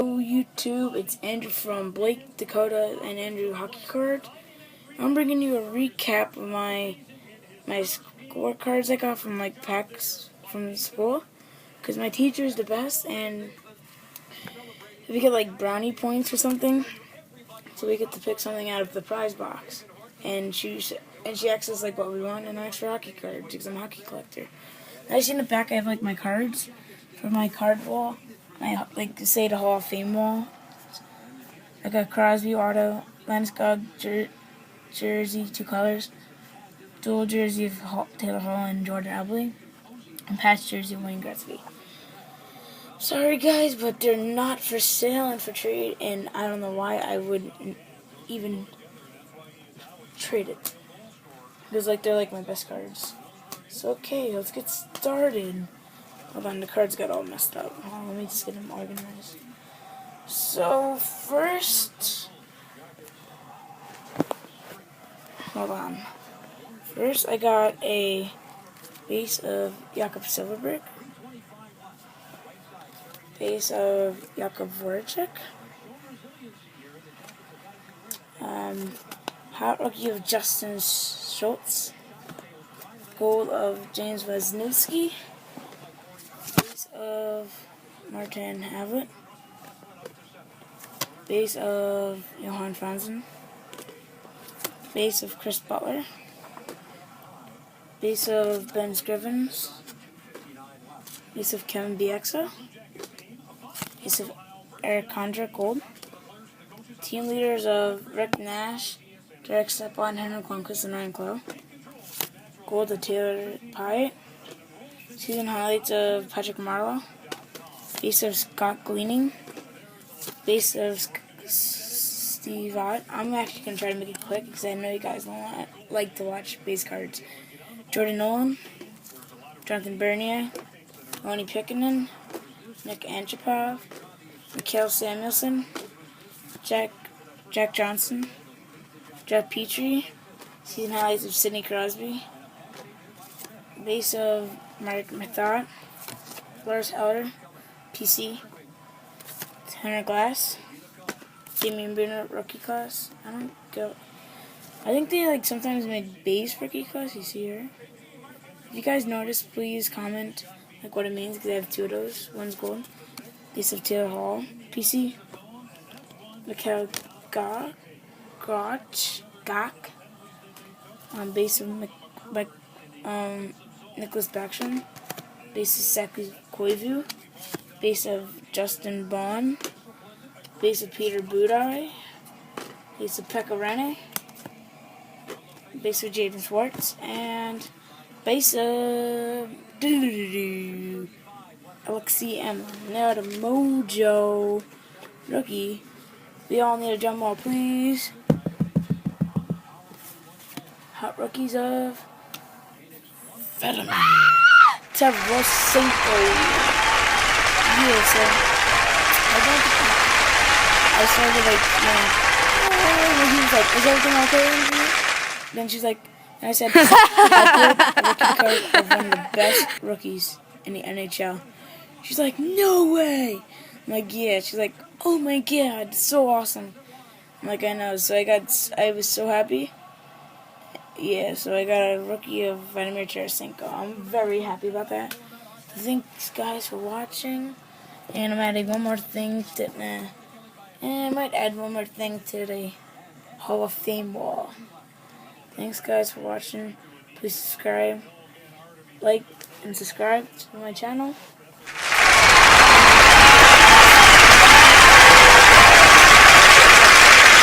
YouTube, it's Andrew from Blake, Dakota, and Andrew Hockey Card. I'm bringing you a recap of my scorecards I got from packs from school, because my teacher is the best, and if we get brownie points or something, so we get to pick something out of the prize box, and she asks us what we want, and I ask for hockey cards because I'm a hockey collector. I see in the back I have my cards for my card wall. I say the Hall of Fame wall. I got Crosby, Otto, Landeskog jersey, 2 colors, dual jersey of Taylor Hall and Jordan Eberle, and patch jersey of Wayne Gretzky. Sorry guys, but they're not for sale and for trade, and I don't know why I wouldn't even trade it. Because they're my best cards. So okay, let's get started. Hold on, the cards got all messed up. Let me just get them organized. So first, hold on. First, I got a base of Jakub Silverberg, base of Jakub Voracek, hot rookie of Justin Schultz, gold of James Wisniewski, base of Martin Havlat, base of Johan Franzen, base of Chris Butler, base of Ben Scrivens, base of Kevin Bieksa, base of Eric Condra, gold, team leaders of Rick Nash, Derek Stepan, Henrik Lundqvist, and Ryan Clough, gold of Taylor Pyatt, season highlights of Patrick Marleau, base of Scott Gleaning, base of Steve Ott. I'm actually going to try to make it quick because I know you guys don't like to watch base cards. Jordan Nolan, Jonathan Bernier, Lonnie Pickinen, Nick Antipov, Mikhail Samuelson, Jack Johnson, Jeff Petrie, season highlights of Sidney Crosby, base of Mark Mathot, Lars Eller, PC, Tanner Glass, Damian Brunner, rookie class. I think they sometimes make base rookie class. You see here. If you guys notice, please comment what it means because I have 2 of those. One's gold. Base of Taylor Hall, PC. Mikhail Gak. Base of Nicholas Backstrom. Base of Saki Koivu. Base of Justin Bond. Base of Peter Budaj. Base of Pekka Rinne. Base of Jaden Schwartz. And base of Alexei Emlin. Now the Mojo rookie. We all need a drum roll, please. Hot rookies of Fedorov. Tarasenko. Yeah, so I started when he was is everything okay? Then she's and I said, I pulled a rookie card of one of the best rookies in the NHL. She's like, no way. I'm yeah. She's like, oh my god, it's so awesome. I'm I know. So I was so happy. Yeah, so I got a rookie of Vladimir Tarasenko. I'm very happy about that. Thanks guys for watching. And I'm adding one more thing and I might add one more thing to the Hall of Fame wall. Thanks guys for watching. Please subscribe, like, and subscribe to my channel.